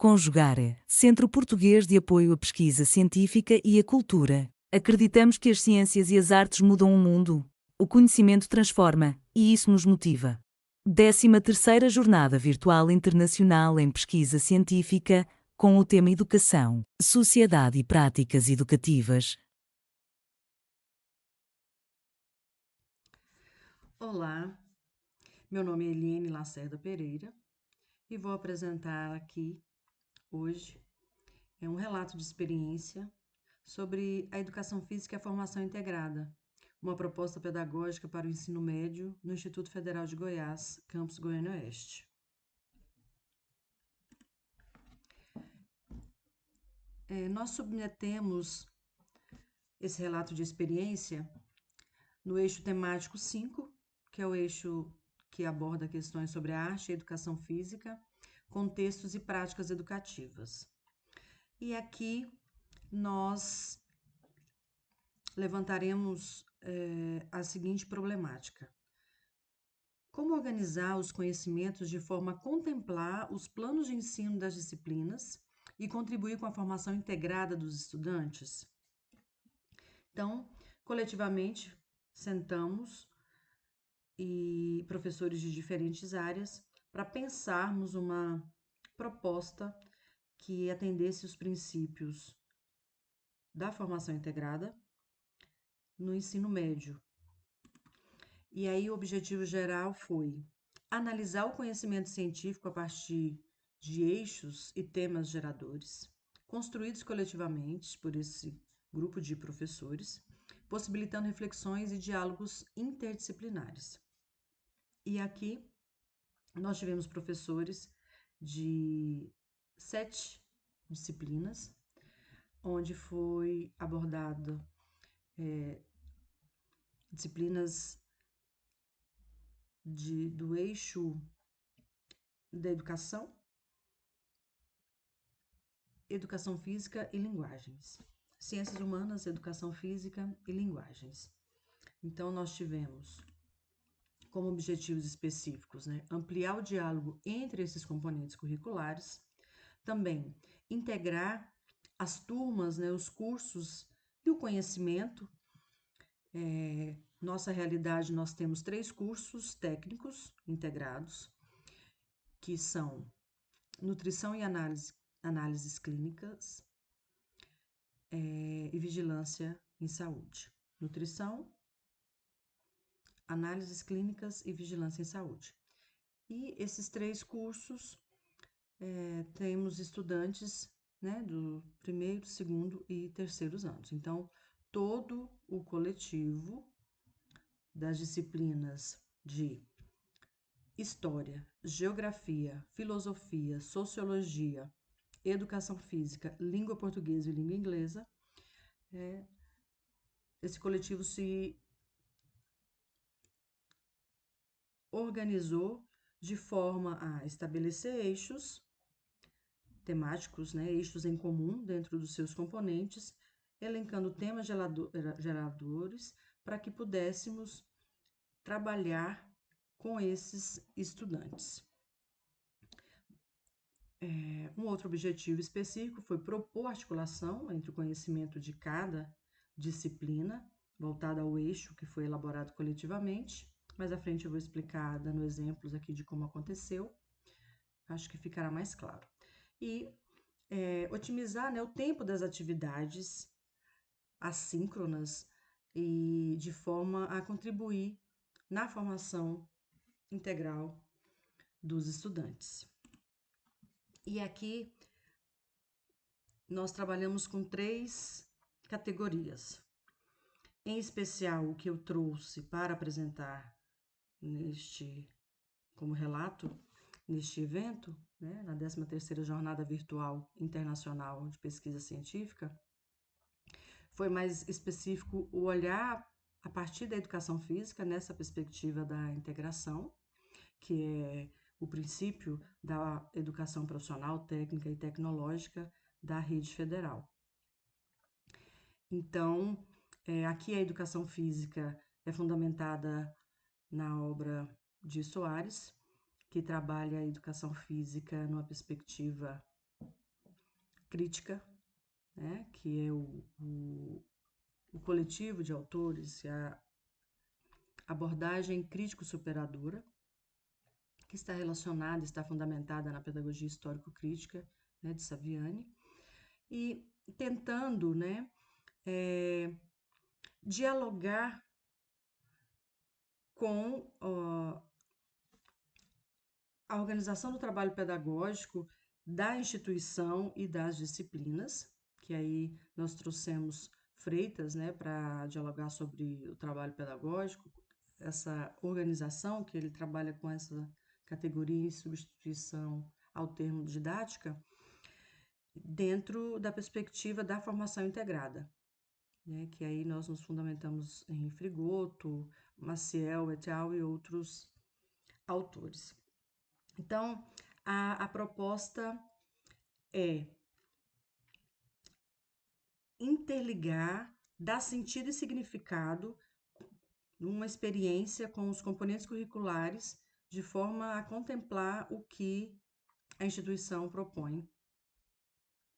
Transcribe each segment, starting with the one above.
Conjugare, Centro Português de Apoio à Pesquisa Científica e à Cultura. Acreditamos que as ciências e as artes mudam o mundo. O conhecimento transforma, e isso nos motiva. 13ª Jornada Virtual Internacional em Pesquisa Científica, com o tema Educação, Sociedade e Práticas Educativas. Olá, meu nome é Eliane Lacerda Pereira e vou apresentar aqui hoje um relato de experiência sobre a educação física e a formação integrada, uma proposta pedagógica para o ensino médio no Instituto Federal de Goiás, campus Goiânia Oeste. Nós submetemos esse relato de experiência no eixo temático 5, que é o eixo que aborda questões sobre a arte e a educação física, contextos e práticas educativas. E aqui nós levantaremos a seguinte problemática: como organizar os conhecimentos de forma a contemplar os planos de ensino das disciplinas e contribuir com a formação integrada dos estudantes? Então, coletivamente, sentamos e professores de diferentes áreas para pensarmos uma proposta que atendesse os princípios da formação integrada no ensino médio. E aí o objetivo geral foi analisar o conhecimento científico a partir de eixos e temas geradores, construídos coletivamente por esse grupo de professores, possibilitando reflexões e diálogos interdisciplinares. E aqui nós tivemos professores de 7 disciplinas, onde foi abordado disciplinas do eixo da educação física e linguagens. Ciências humanas, educação física e linguagens. Então, nós tivemos como objetivos específicos, ampliar o diálogo entre esses componentes curriculares, também integrar as turmas, os cursos e o conhecimento. Nossa realidade, nós temos 3 cursos técnicos integrados, que são nutrição e análises clínicas e vigilância em saúde. Nutrição, análises clínicas e vigilância em saúde. E esses 3 cursos temos estudantes do primeiro, segundo e terceiros anos. Então, todo o coletivo das disciplinas de História, Geografia, Filosofia, Sociologia, Educação Física, Língua Portuguesa e Língua Inglesa, esse coletivo se organizou de forma a estabelecer eixos temáticos, eixos em comum dentro dos seus componentes, elencando temas geradores para que pudéssemos trabalhar com esses estudantes. Um outro objetivo específico foi propor articulação entre o conhecimento de cada disciplina, voltada ao eixo que foi elaborado coletivamente. Mais à frente eu vou explicar, dando exemplos aqui de como aconteceu. Acho que ficará mais claro. E otimizar o tempo das atividades assíncronas e de forma a contribuir na formação integral dos estudantes. E aqui nós trabalhamos com 3 categorias. Em especial, o que eu trouxe para apresentar como relato neste evento, na 13ª Jornada Virtual Internacional de Pesquisa Científica, foi mais específico o olhar a partir da educação física nessa perspectiva da integração, que é o princípio da educação profissional, técnica e tecnológica da rede federal. Então, aqui a educação física é fundamentada na obra de Soares, que trabalha a educação física numa perspectiva crítica, né, que é o coletivo de autores, a abordagem crítico-superadora, que está relacionada, está fundamentada na pedagogia histórico-crítica, né, de Saviani, e tentando, né, dialogar com a organização do trabalho pedagógico da instituição e das disciplinas, que aí nós trouxemos Freitas, né, para dialogar sobre o trabalho pedagógico, essa organização que ele trabalha com essa categoria em substituição ao termo didática, dentro da perspectiva da formação integrada, né, que aí nós nos fundamentamos em Frigoto, Maciel et al. E outros autores. Então, a proposta é interligar, dar sentido e significado numa experiência com os componentes curriculares, de forma a contemplar o que a instituição propõe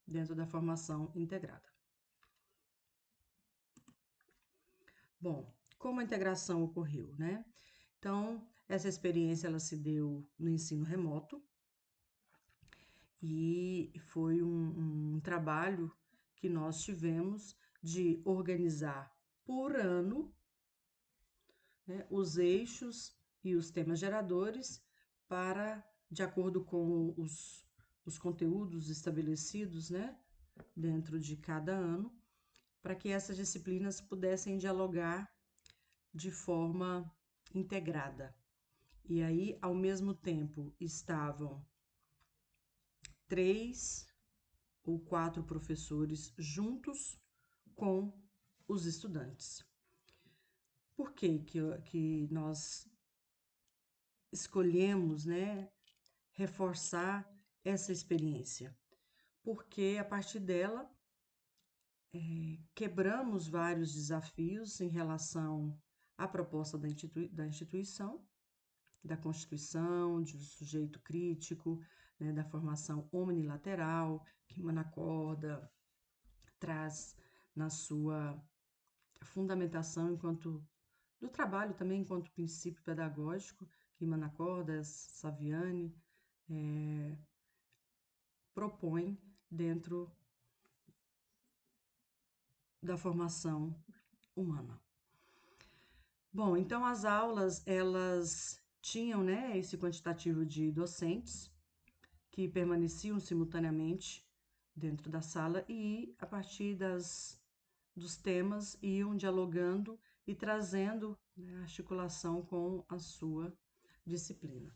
dentro da formação integrada. Bom, como a integração ocorreu, né? Então, essa experiência ela se deu no ensino remoto e foi um trabalho que nós tivemos de organizar por ano, né, os eixos e os temas geradores para, de acordo com os conteúdos estabelecidos, né, dentro de cada ano, para que essas disciplinas pudessem dialogar de forma integrada. E aí, ao mesmo tempo, estavam 3 ou 4 professores juntos com os estudantes. Por que nós escolhemos, né, reforçar essa experiência? Porque a partir dela quebramos vários desafios em relação à proposta da instituição, da Constituição, do sujeito crítico, né, da formação omnilateral, que Manacorda traz na sua fundamentação enquanto do trabalho também enquanto princípio pedagógico, que Manacorda, Saviani propõe dentro da formação humana. Bom, então as aulas, elas tinham, né, esse quantitativo de docentes que permaneciam simultaneamente dentro da sala e, a partir dos temas, iam dialogando e trazendo, né, articulação com a sua disciplina.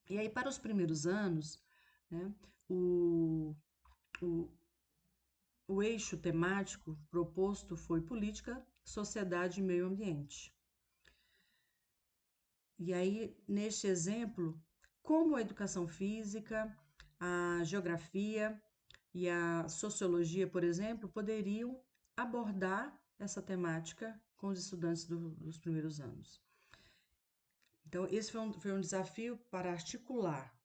E aí, para os primeiros anos, né, o eixo temático proposto foi política, sociedade e meio ambiente. E aí, neste exemplo, como a educação física, a geografia e a sociologia, por exemplo, poderiam abordar essa temática com os estudantes dos primeiros anos. Então, esse foi um desafio para articular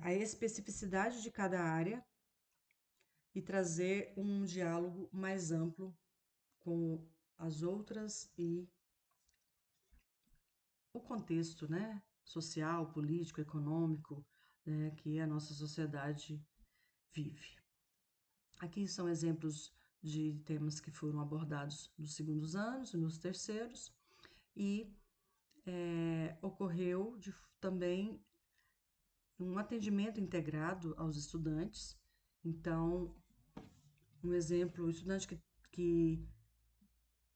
a especificidade de cada área e trazer um diálogo mais amplo com as outras e o contexto, né, social, político, econômico, né, que a nossa sociedade vive. Aqui são exemplos de temas que foram abordados nos segundos anos e nos terceiros, e ocorreu também um atendimento integrado aos estudantes. Então, um exemplo, o estudante que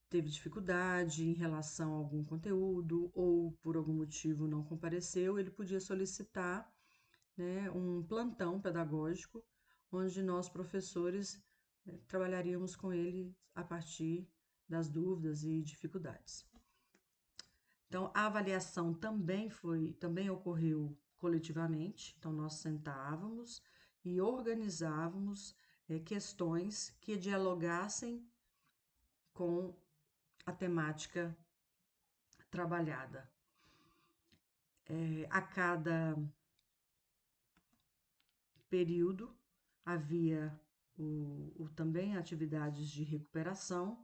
teve dificuldade em relação a algum conteúdo ou por algum motivo não compareceu, ele podia solicitar, né, um plantão pedagógico, onde nós, professores, trabalharíamos com ele a partir das dúvidas e dificuldades. Então, a avaliação também ocorreu coletivamente. Então, nós sentávamos e organizávamos questões que dialogassem com a temática trabalhada. A cada período, havia também atividades de recuperação,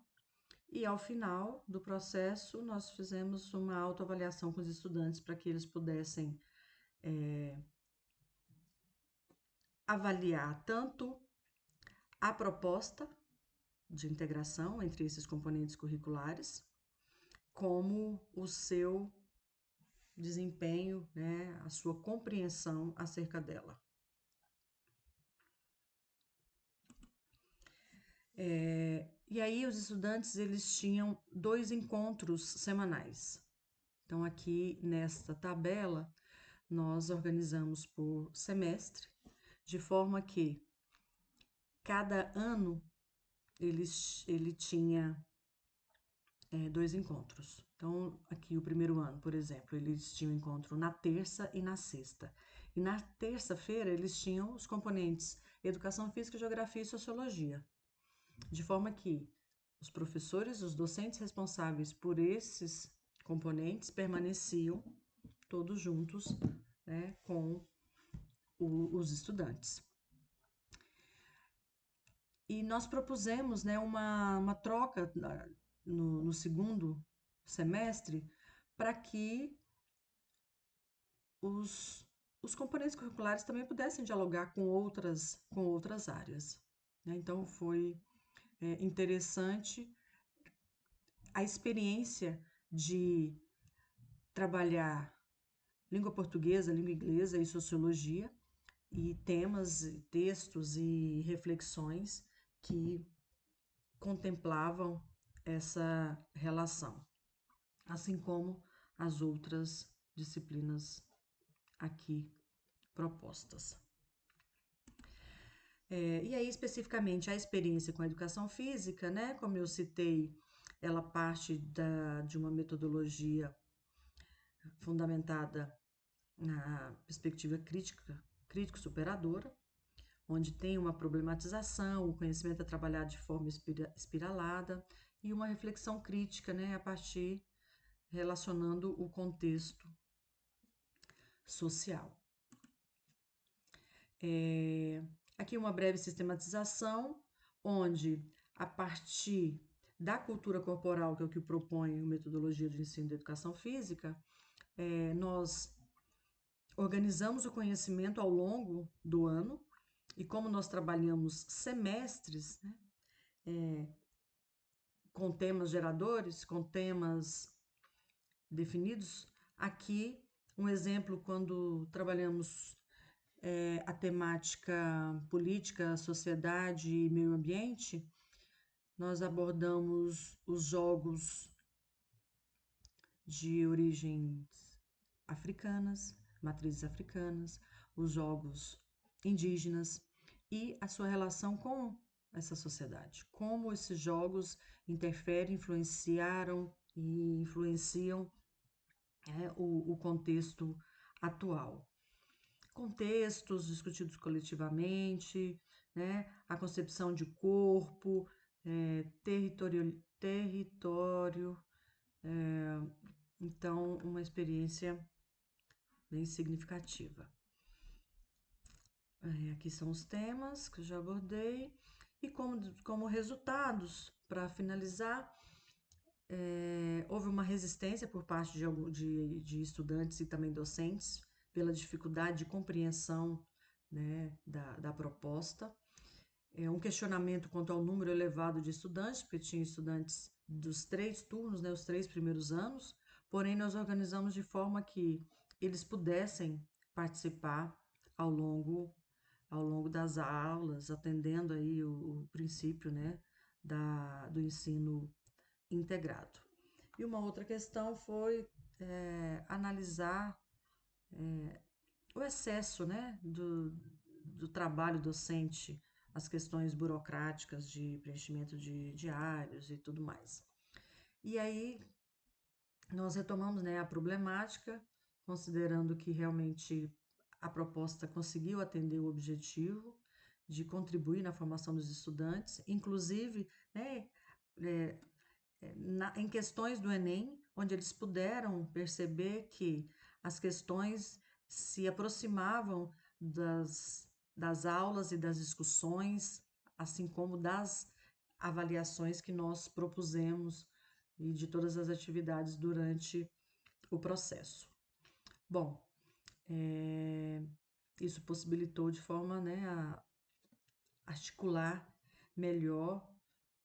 e ao final do processo nós fizemos uma autoavaliação com os estudantes para que eles pudessem avaliar tanto a proposta de integração entre esses componentes curriculares, como o seu desempenho, né, a sua compreensão acerca dela. E aí os estudantes eles tinham 2 encontros semanais. Então aqui nesta tabela nós organizamos por semestre, de forma que cada ano ele tinha 2 encontros. Então, aqui o primeiro ano, por exemplo, eles tinham encontro na terça e na sexta. E na terça-feira eles tinham os componentes Educação Física, Geografia e Sociologia. De forma que os professores, os docentes responsáveis por esses componentes permaneciam todos juntos, né, com os estudantes. E nós propusemos, né, uma troca no segundo semestre para que os componentes curriculares também pudessem dialogar com outras áreas, né? Então foi interessante a experiência de trabalhar língua portuguesa, língua inglesa e sociologia, e temas, textos e reflexões que contemplavam essa relação, assim como as outras disciplinas aqui propostas. E aí, especificamente, a experiência com a educação física, né? Como eu citei, ela parte de uma metodologia fundamentada na perspectiva crítico-superadora, onde tem uma problematização, o conhecimento é trabalhado de forma espiralada e uma reflexão crítica, né, a partir relacionando o contexto social. Aqui uma breve sistematização, onde a partir da cultura corporal, que é o que propõe a metodologia de ensino da educação física, nós organizamos o conhecimento ao longo do ano, e como nós trabalhamos semestres, né, com temas geradores, com temas definidos, aqui um exemplo quando trabalhamos a temática política, sociedade e meio ambiente, nós abordamos os jogos de origens africanas, matrizes africanas, os jogos indígenas e a sua relação com essa sociedade. Como esses jogos interferem, influenciaram e influenciam o contexto atual. Contextos discutidos coletivamente, né, a concepção de corpo, território, então uma experiência bem significativa. Aqui são os temas que eu já abordei, e como resultados, para finalizar, houve uma resistência por parte de estudantes e também docentes pela dificuldade de compreensão, né, da proposta. Um questionamento quanto ao número elevado de estudantes, porque tinha estudantes dos 3 turnos, né, os 3 primeiros anos, porém nós organizamos de forma que eles pudessem participar ao longo das aulas, atendendo aí o princípio, né, do ensino integrado. E uma outra questão foi analisar o excesso, né, do trabalho docente, as questões burocráticas de preenchimento de diários e tudo mais. E aí nós retomamos, né, a problemática, considerando que realmente a proposta conseguiu atender o objetivo de contribuir na formação dos estudantes, inclusive, né, em questões do Enem, onde eles puderam perceber que as questões se aproximavam das das aulas e das discussões, assim como das avaliações que nós propusemos e de todas as atividades durante o processo. Bom, isso possibilitou de forma, né, a articular melhor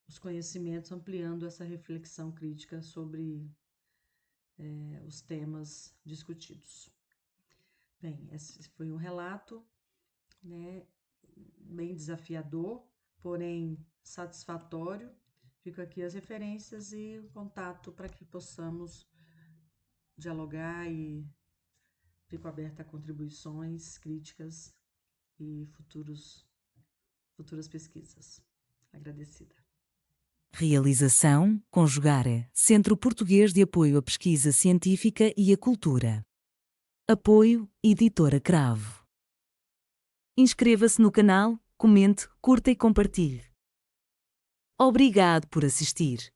os conhecimentos, ampliando essa reflexão crítica sobre os temas discutidos. Bem, esse foi um relato, né, bem desafiador, porém satisfatório. Fico aqui as referências e o contato para que possamos dialogar, e fico aberta a contribuições, críticas e futuras pesquisas. Agradecida. Realização: Conjugare, Centro Português de Apoio à Pesquisa Científica e à Cultura. Apoio: Editora Cravo. Inscreva-se no canal, comente, curta e compartilhe. Obrigado por assistir.